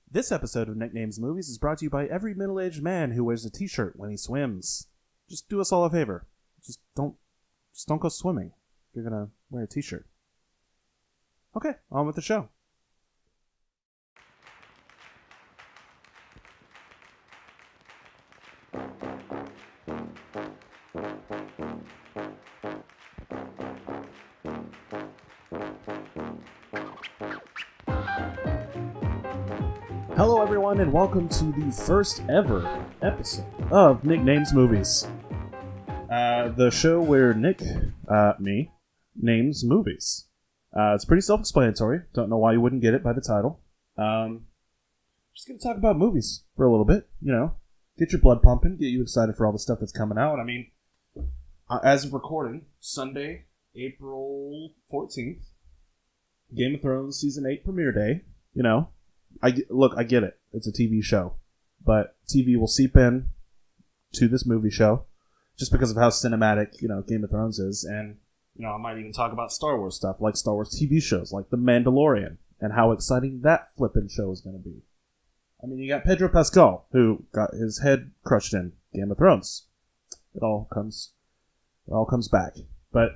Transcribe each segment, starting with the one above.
This episode of Nicknames Movies is brought to you by every middle-aged man who wears a t-shirt when he swims. Just do us all a favor. Just don't go swimming if you're gonna wear a t-shirt. Okay, on with the show. Hello everyone and welcome to the first ever episode of Nicknames Movies. The show where Nick, me, names movies. It's pretty self-explanatory. Don't know why you wouldn't get it by the title. Just gonna talk about movies for a little bit, get your blood pumping, get you excited for all the stuff that's coming out. I mean, as of recording, Sunday, April 14th, Game of Thrones Season 8 premiere day, I get it. It's a TV show. But TV will seep in to this movie show just because of how cinematic, Game of Thrones is. And, I might even talk about Star Wars stuff, like Star Wars TV shows, like The Mandalorian, and how exciting that flippin' show is going to be. I mean, you got Pedro Pascal, who got his head crushed in Game of Thrones. It all comes back. But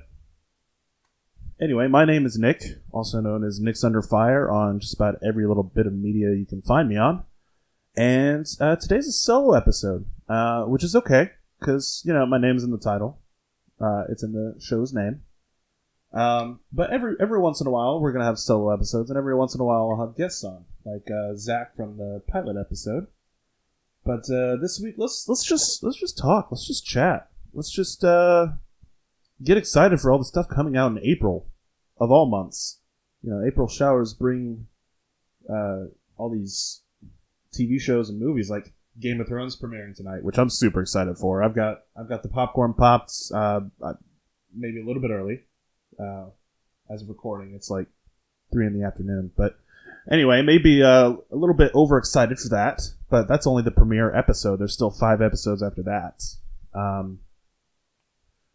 anyway, my name is Nick, also known as Nick's Under Fire on just about every little bit of media you can find me on. And today's a solo episode, which is okay, because, my name's in the title. It's in the show's name. But every once in a while, we're going to have solo episodes, and every once in a while, I'll have guests on, like Zach from the pilot episode. But this week, let's just talk. Let's just chat. Let's just get excited for all the stuff coming out in April. Of all months, April showers bring all these TV shows and movies like Game of Thrones premiering tonight, which I'm super excited for. I've got the popcorn popped, maybe a little bit early, as of recording. It's like 3 p.m, but anyway, maybe a little bit overexcited for that. But that's only the premiere episode. There's still 5 episodes after that.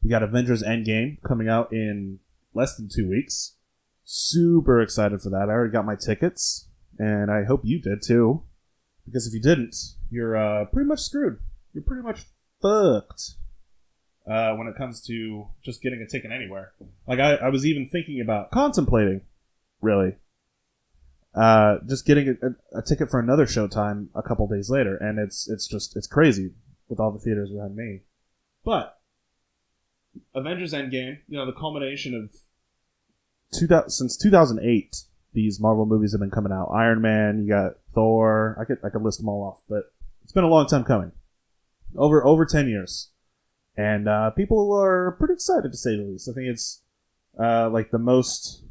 We got Avengers Endgame coming out in less than 2 weeks. Super excited for that. I already got my tickets, and I hope you did too. Because if you didn't, you're pretty much screwed. You're pretty much fucked when it comes to just getting a ticket anywhere. Like I was even thinking about contemplating, really, just getting a ticket for another showtime a couple days later, and it's crazy with all the theaters around me. But Avengers Endgame, the culmination of since 2008, these Marvel movies have been coming out. Iron Man, you got Thor. I could list them all off, but it's been a long time coming, over 10 years, and people are pretty excited to say the least. I think it's like the most.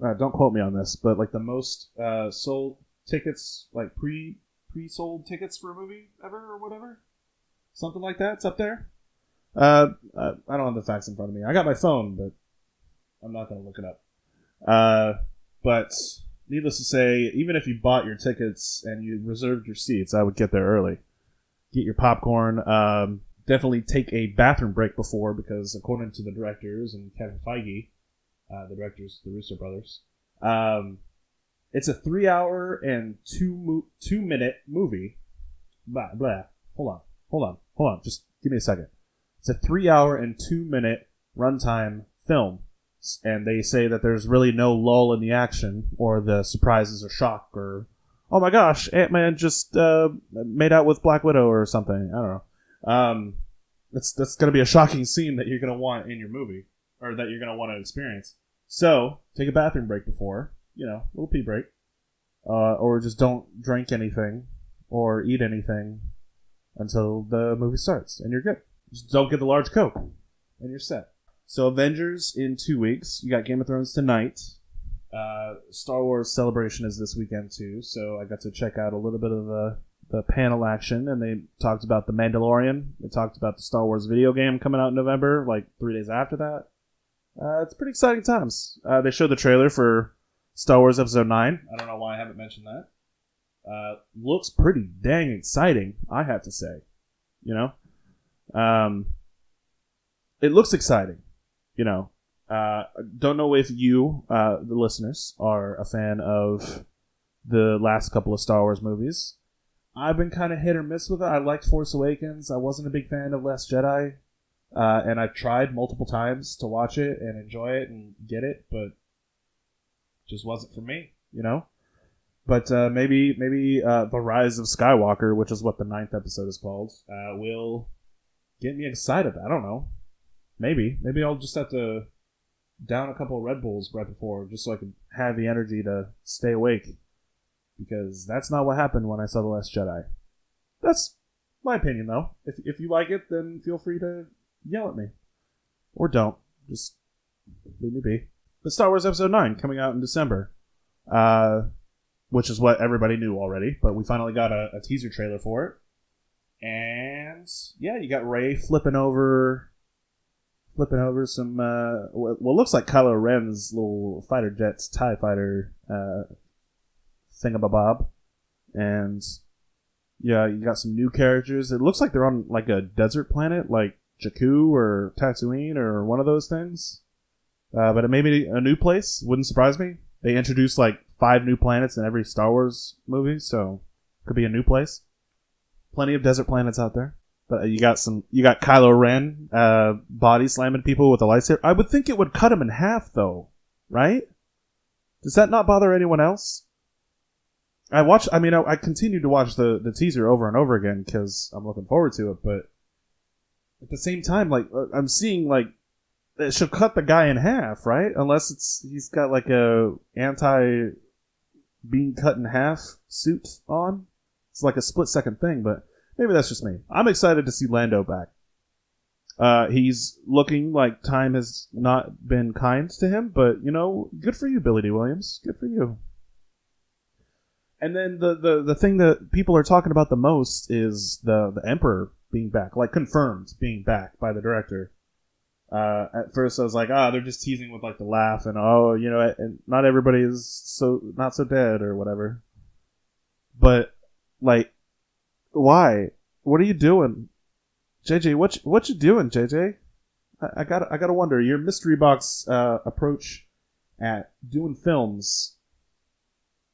Don't quote me on this, but like the most sold tickets, like pre-sold tickets for a movie ever, or whatever, something like that. It's up there. I don't have the facts in front of me. I got my phone, but I'm not going to look it up. But needless to say, even if you bought your tickets and you reserved your seats, I would get there early. Get your popcorn. Definitely take a bathroom break before, because according to the directors and Kevin Feige, the directors, the Russo brothers, it's a 3-hour and 2-minute movie. Blah, blah. Hold on. Just give me a second. It's a 3-hour and 2-minute runtime film, and they say that there's really no lull in the action or the surprises or shock or, oh my gosh, Ant-Man just made out with Black Widow or something. I don't know. That's going to be a shocking scene that you're going to want in your movie, or that you're going to want to experience. So take a bathroom break before, little pee break, or just don't drink anything or eat anything until the movie starts, and you're good. Just don't get the large Coke, and you're set. So Avengers in 2 weeks. You got Game of Thrones tonight. Star Wars Celebration is this weekend too, so I got to check out a little bit of the panel action, and they talked about The Mandalorian. They talked about the Star Wars video game coming out in November, like 3 days after that. It's pretty exciting times. They showed the trailer for Star Wars Episode 9. I don't know why I haven't mentioned that. Looks pretty dang exciting, I have to say. It looks exciting. Don't know if you, the listeners, are a fan of the last couple of Star Wars movies. I've been kind of hit or miss with it. I liked Force Awakens. I wasn't a big fan of Last Jedi. And I've tried multiple times to watch it and enjoy it and get it, but just wasn't for me, you know? But maybe The Rise of Skywalker, which is what the 9th episode is called, will get me excited. I don't know. Maybe I'll just have to down a couple of Red Bulls right before, just so I can have the energy to stay awake. Because that's not what happened when I saw The Last Jedi. That's my opinion, though. If you like it, then feel free to yell at me. Or don't. Just leave me be. But Star Wars Episode 9 coming out in December. Which is what everybody knew already. But we finally got a teaser trailer for it. And yeah, you got Rey flipping over some what looks like Kylo Ren's little fighter jets, TIE fighter thingamabob. And yeah, you got some new characters. It looks like they're on like a desert planet, like Jakku or Tatooine or one of those things. But it may be a new place. Wouldn't surprise me. They introduced like 5 new planets in every Star Wars movie, so could be a new place. Plenty of desert planets out there. But you got Kylo Ren body slamming people with a lightsaber. I would think it would cut him in half, though, right? Does that not bother anyone else? I continue to watch the teaser over and over again because I'm looking forward to it, but at the same time, like, I'm seeing, like, it should cut the guy in half, right? Unless he's got, like, a being cut in half suit on. It's like a split-second thing, but maybe that's just me. I'm excited to see Lando back. He's looking like time has not been kind to him, but, you know, good for you, Billy D. Williams. Good for you. And then the thing that people are talking about the most is the Emperor being back, like confirmed being back by the director. At first I was like, they're just teasing with like the laugh and you know, and not everybody is not so dead or whatever. But like, why? What are you doing, JJ? What you doing, JJ? I gotta wonder. Your mystery box approach at doing films.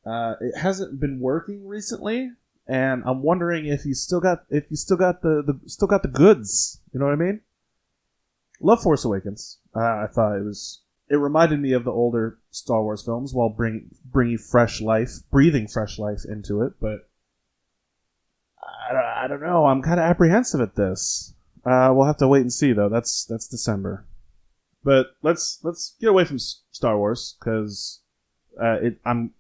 It hasn't been working recently, and I'm wondering if you still got the goods. You know what I mean? Love Force Awakens. I thought it reminded me of the older Star Wars films while breathing fresh life into it. But I don't know. I'm kind of apprehensive at this. We'll have to wait and see, though. That's December. But let's get away from Star Wars because I'm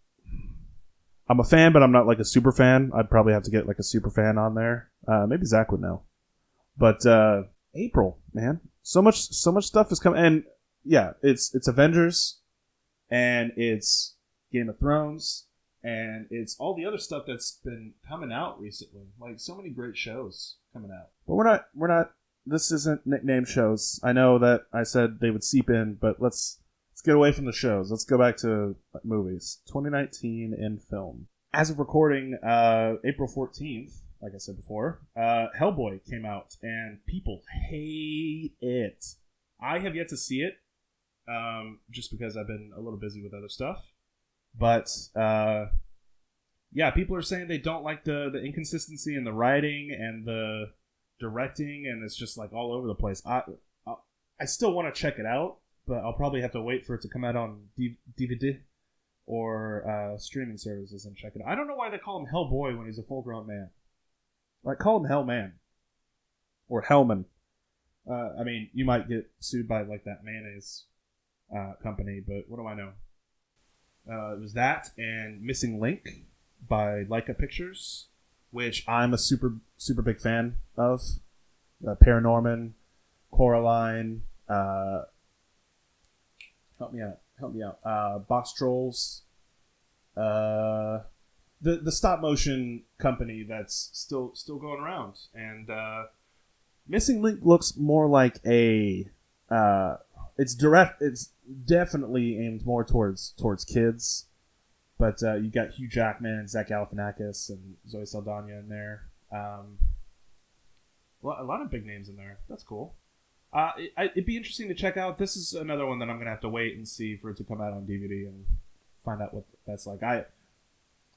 a fan, but I'm not like a super fan. I'd probably have to get like a super fan on there. Maybe Zach would know. But April, man, so much stuff is coming, and yeah, it's Avengers, and it's Game of Thrones, and it's all the other stuff that's been coming out recently. Like so many great shows coming out. But we're not. This isn't nickname shows. I know that I said they would seep in, but let's get away from the shows. Let's go back to movies. 2019 in film. As of recording, April 14th, like I said before, Hellboy came out, and people hate it. I have yet to see it, just because I've been a little busy with other stuff. But, yeah, people are saying they don't like the inconsistency in the writing and the directing, and it's just like all over the place. I still want to check it out, but I'll probably have to wait for it to come out on DVD or streaming services and check it out. I don't know why they call him Hellboy when he's a full-grown man. Like, call him Hellman. Or Hellman. I mean, you might get sued by, like, that mayonnaise company, but what do I know? It was that and Missing Link by Leica Pictures, which I'm a super, super big fan of. Paranorman, Coraline, help me out. Box Trolls. The stop motion company that's still going around. And Missing Link looks more like a it's definitely aimed more towards kids. But you got Hugh Jackman and Zach Galifianakis and Zoe Saldana in there. A lot of big names in there. That's cool. It'd be interesting to check out. This is another one that I'm going to have to wait and see for it to come out on DVD and find out what that's like.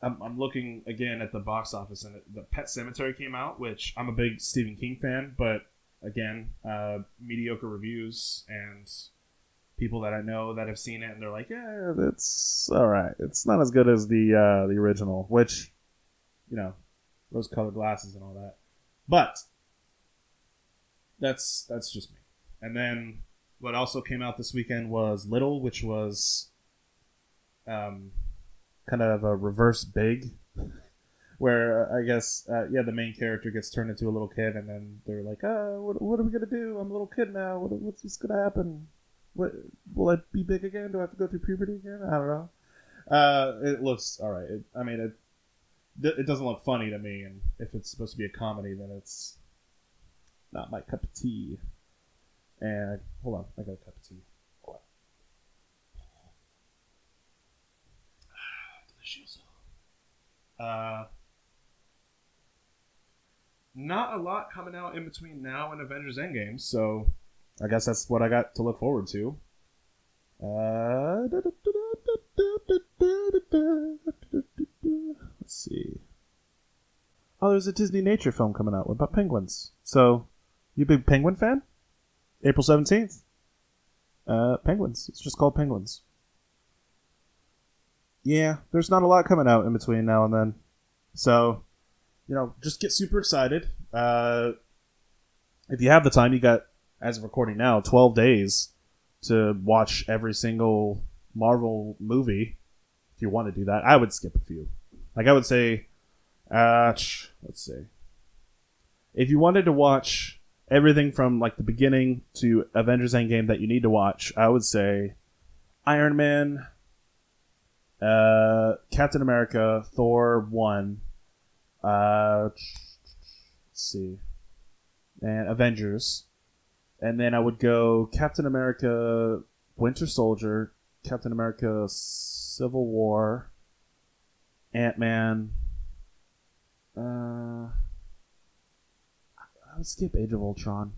I'm looking again at the box office, and the Pet Sematary came out, which I'm a big Stephen King fan, but again, mediocre reviews and people that I know that have seen it, and they're like, yeah, it's all right. It's not as good as the original, which, rose-colored glasses and all that. But that's just me. And then what also came out this weekend was Little, which was kind of a reverse Big, where I guess the main character gets turned into a little kid, and then they're like, what are we gonna do? I'm a little kid now. What's gonna happen? What will I be big again? Do I have to go through puberty again? I don't know. It looks all right. It doesn't look funny to me, and if it's supposed to be a comedy, then it's not my cup of tea. And hold on, I got a cup of tea. Hold on. Delicious. Not a lot coming out in between now and Avengers Endgame, so I guess that's what I got to look forward to. Let's see. Oh, there's a Disney nature film coming out about penguins. So, you a big penguin fan? April 17th. Penguins. It's just called Penguins. Yeah, there's not a lot coming out in between now and then. So, just get super excited. If you have the time, you got, as of recording now, 12 days to watch every single Marvel movie. If you want to do that, I would skip a few. Like, I would say, let's see. If you wanted to watch everything from, like, the beginning to Avengers Endgame that you need to watch, I would say Iron Man, Captain America, Thor 1, let's see, and Avengers. And then I would go Captain America, Winter Soldier, Captain America, Civil War, Ant-Man. I would skip Age of Ultron.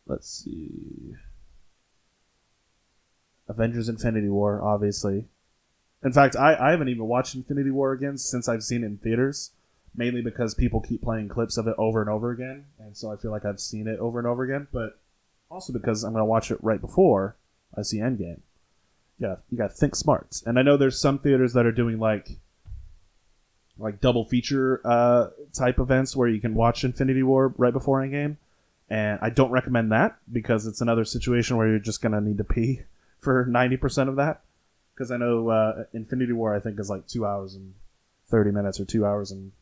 Let's see. Avengers Infinity War, obviously. In fact, I haven't even watched Infinity War again since I've seen it in theaters. Mainly because people keep playing clips of it over and over again. And so I feel like I've seen it over and over again. But also because I'm going to watch it right before I see Endgame. Yeah, you got to think smart. And I know there's some theaters that are doing like double feature type events where you can watch Infinity War right before Endgame. And I don't recommend that because it's another situation where you're just going to need to pee for 90% of that. Because I know Infinity War, I think, is like 2 hours and 30 minutes or 2 hours and...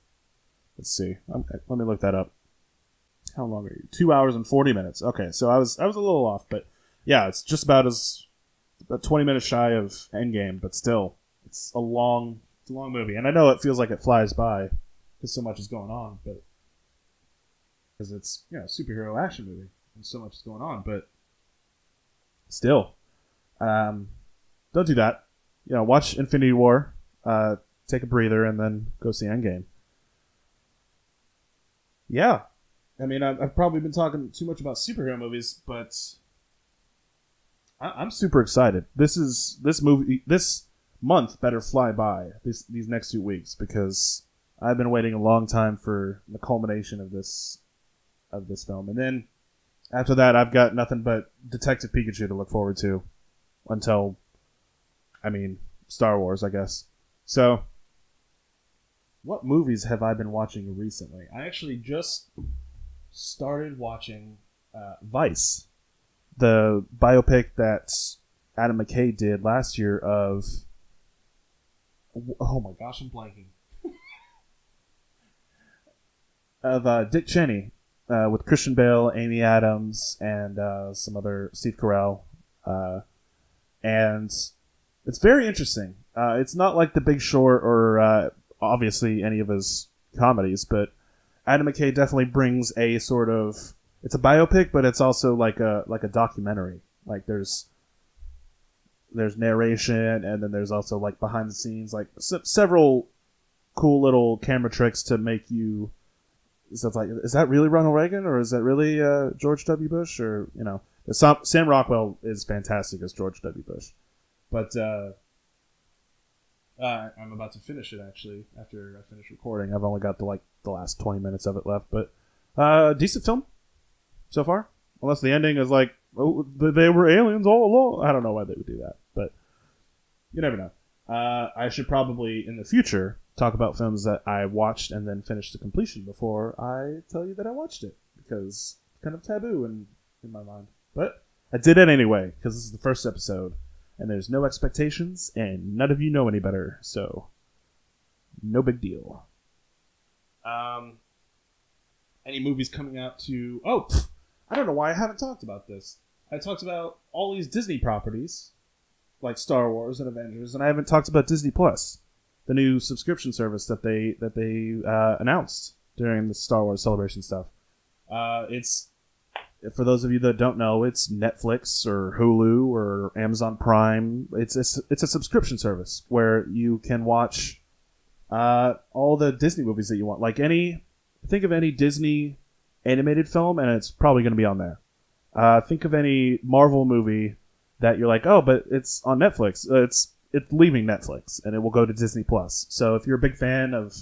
Let's see. Let me look that up. How long are you? 2 hours and 40 minutes. Okay, so I was a little off, but yeah, it's just about 20 minutes shy of Endgame, but still, it's a long movie. And I know it feels like it flies by because so much is going on, but because it's a superhero action movie and so much is going on, but still, don't do that. Watch Infinity War, take a breather, and then go see Endgame. Yeah, I mean, I've probably been talking too much about superhero movies, but I'm super excited. This month better fly by these next 2 weeks because I've been waiting a long time for the culmination of this film, and then after that, I've got nothing but Detective Pikachu to look forward to until, Star Wars, I guess. So. What movies have I been watching recently? I actually just started watching Vice, the biopic that Adam McKay did last year of... Oh my gosh, I'm blanking. of Dick Cheney, with Christian Bale, Amy Adams, and some other... Steve Carell. And it's very interesting. It's not like The Big Short or... obviously any of his comedies, but Adam McKay definitely brings a sort of... It's a biopic, but it's also like a documentary. Like there's narration, and then there's also like behind the scenes, like several cool little camera tricks to make you... Stuff like, is that really Ronald Reagan, or is that really George W. Bush? Or Sam Rockwell is fantastic as George W. Bush, but I'm about to finish it actually. After I finish recording, I've only got the last 20 minutes of it left, but decent film so far. Unless the ending is like, oh, they were aliens all along. I don't know why they would do that, but you never know. I should probably in the future talk about films that I watched and then finished to completion before I tell you that I watched it, because it's kind of taboo in my mind. But I did it anyway, because this is the first episode, and there's no expectations, and none of you know any better, so no big deal. Any movies coming out to... Oh, I don't know why I haven't talked about this. I talked about all these Disney properties, like Star Wars and Avengers, and I haven't talked about Disney Plus, the new subscription service that they announced during the Star Wars Celebration stuff. It's, for those of you that don't know, it's Netflix or Hulu or Amazon Prime. It's a subscription service where you can watch all the Disney movies that you want. Think of any Disney animated film, and it's probably going to be on there. Think of any Marvel movie that you're like, oh, but it's on Netflix. It's leaving Netflix, and it will go to Disney Plus. So if you're a big fan of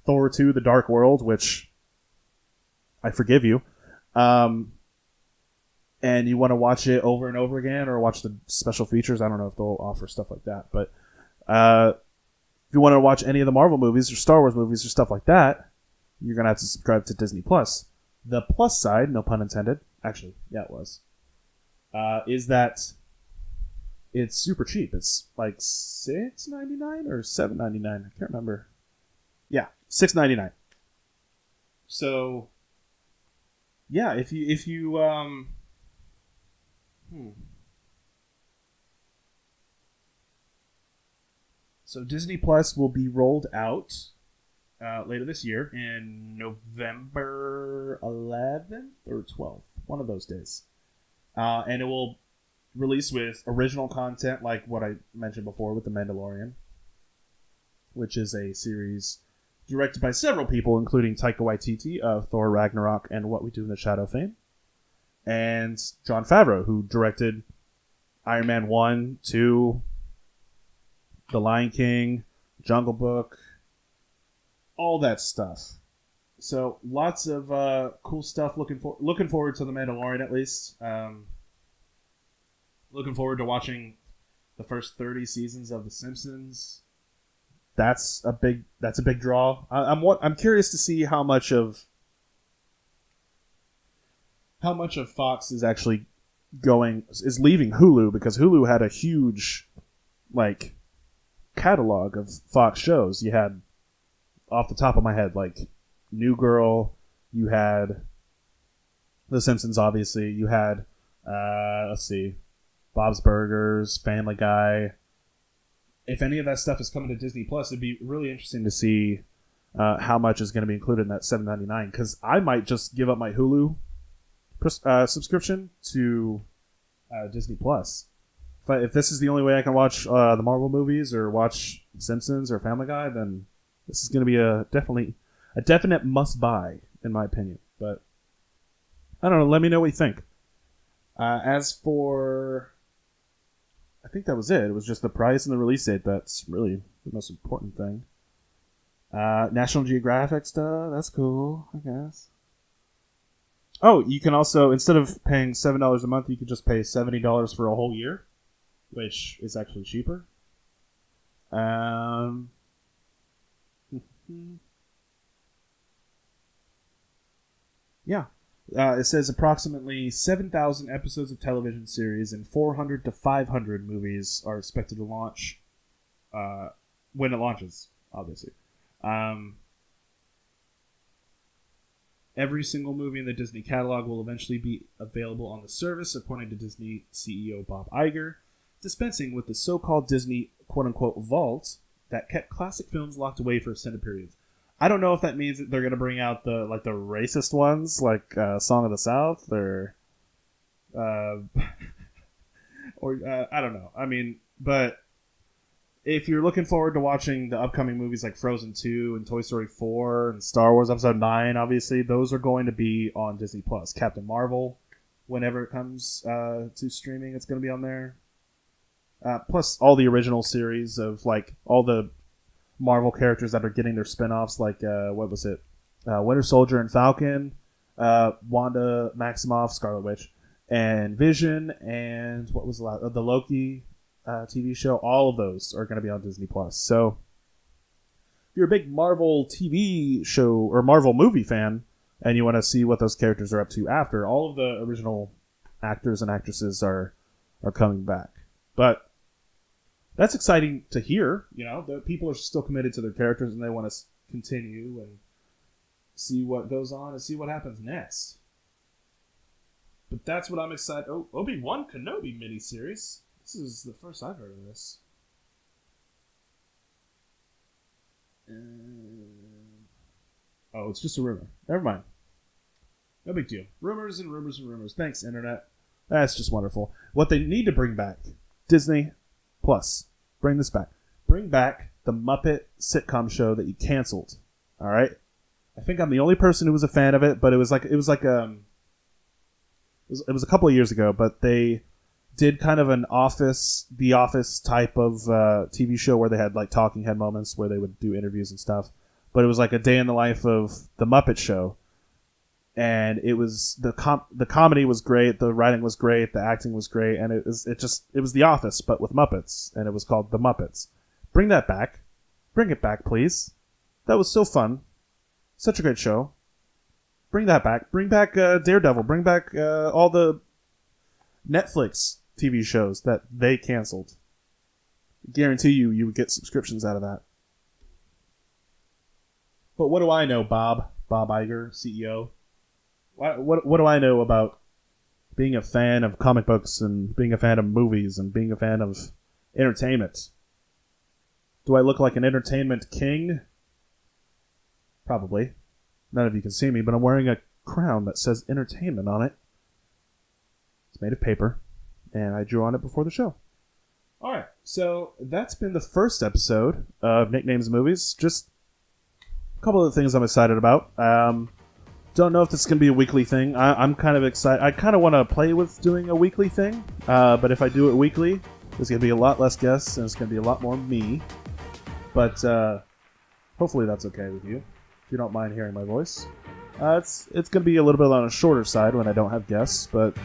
Thor 2: The Dark World, which I forgive you, and you want to watch it over and over again, or watch the special features, I don't know if they'll offer stuff like that, but if you want to watch any of the Marvel movies or Star Wars movies or stuff like that, you're going to have to subscribe to Disney Plus. The plus side, no pun intended, actually, yeah, it was, is that it's super cheap. It's like $6.99 or $7.99. I can't remember. Yeah, $6.99. So, yeah, if you So Disney Plus will be rolled out later this year in November 11th or 12th, one of those days, and it will release with original content like what I mentioned before with The Mandalorian, which is a series directed by several people, including Taika Waititi of Thor Ragnarok and What We Do in the Shadow fame, and Jon Favreau, who directed Iron Man 1, 2, The Lion King, Jungle Book, all that stuff. So lots of cool stuff. Looking forward to The Mandalorian, at least. Looking forward to watching the first 30 seasons of The Simpsons. That's a big draw. I'm curious to see how much of Fox is actually leaving Hulu, because Hulu had a huge catalog of Fox shows. You had, off the top of my head, New Girl. You had The Simpsons, obviously. You had let's see, Bob's Burgers, Family Guy. If any of that stuff is coming to Disney Plus, it'd be really interesting to see how much is going to be included in that $7.99. Because I might just give up my Hulu subscription to Disney Plus. If this is the only way I can watch the Marvel movies or watch Simpsons or Family Guy, then this is going to be a definite must buy, in my opinion. But I don't know. Let me know what you think. As for, I think that was it. It was just the price and the release date. That's really the most important thing. National Geographic stuff. That's cool, I guess. Oh, you can also, instead of paying $7 a month, you can just pay $70 for a whole year, which is actually cheaper. Yeah. It says approximately 7,000 episodes of television series and 400 to 500 movies are expected to launch when it launches, obviously. Every single movie in the Disney catalog will eventually be available on the service, according to Disney CEO Bob Iger, dispensing with the so-called Disney quote-unquote vault that kept classic films locked away for extended periods. I don't know if that means that they're going to bring out the racist ones, like Song of the South, or I don't know. I mean, but if you're looking forward to watching the upcoming movies like Frozen 2 and Toy Story 4 and Star Wars Episode 9, obviously, those are going to be on Disney+. Captain Marvel, whenever it comes to streaming, it's going to be on there. Plus all the original series of all the Marvel characters that are getting their spin-offs, like what was it? Winter Soldier and Falcon, Wanda Maximoff, Scarlet Witch, and Vision, and what was the Loki TV show. All of those are going to be on Disney Plus. So if you're a big Marvel TV show or Marvel movie fan, and you want to see what those characters are up to after, all of the original actors and actresses are coming back. But that's exciting to hear. The people are still committed to their characters and they want to continue and see what goes on and see what happens next. But that's what I'm excited. Oh, Obi-Wan Kenobi miniseries. This is the first I've heard of this. Oh, it's just a rumor. Never mind. No big deal. Rumors and rumors and rumors. Thanks, Internet. That's just wonderful. What they need to bring back, Disney Plus. Bring this back. Bring back the Muppet sitcom show that you canceled. All right? I think I'm the only person who was a fan of it, but it was a couple of years ago, but they did kind of The Office type of TV show where they had like talking head moments where they would do interviews and stuff. But it was like a day in the life of the Muppet Show, and it was the comedy was great, the writing was great, the acting was great, and it was The Office but with Muppets, and it was called The Muppets. Bring that back, bring it back, please. That was so fun, such a great show. Bring that back. Bring back Daredevil. Bring back all the Netflix TV shows that they canceled. Guarantee you would get subscriptions out of that. But what do I know, Bob Iger, CEO? What do I know about being a fan of comic books and being a fan of movies and being a fan of entertainment? Do I look like an entertainment king? Probably. None of you can see me, but I'm wearing a crown that says entertainment on it. It's made of paper, and I drew on it before the show. Alright, so that's been the first episode of Nicknames Movies. Just a couple of things I'm excited about. Don't know if this is going to be a weekly thing. I'm kind of excited. I kind of want to play with doing a weekly thing, but if I do it weekly, there's going to be a lot less guests, and it's going to be a lot more me. But hopefully that's okay with you. If you don't mind hearing my voice. It's going to be a little bit on a shorter side when I don't have guests, but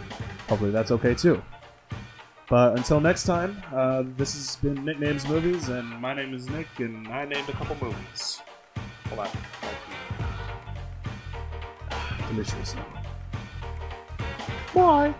hopefully that's okay too. But until next time, this has been Nicknames Movies, and my name is Nick, and I named a couple movies. Hold on. Delicious. Bye.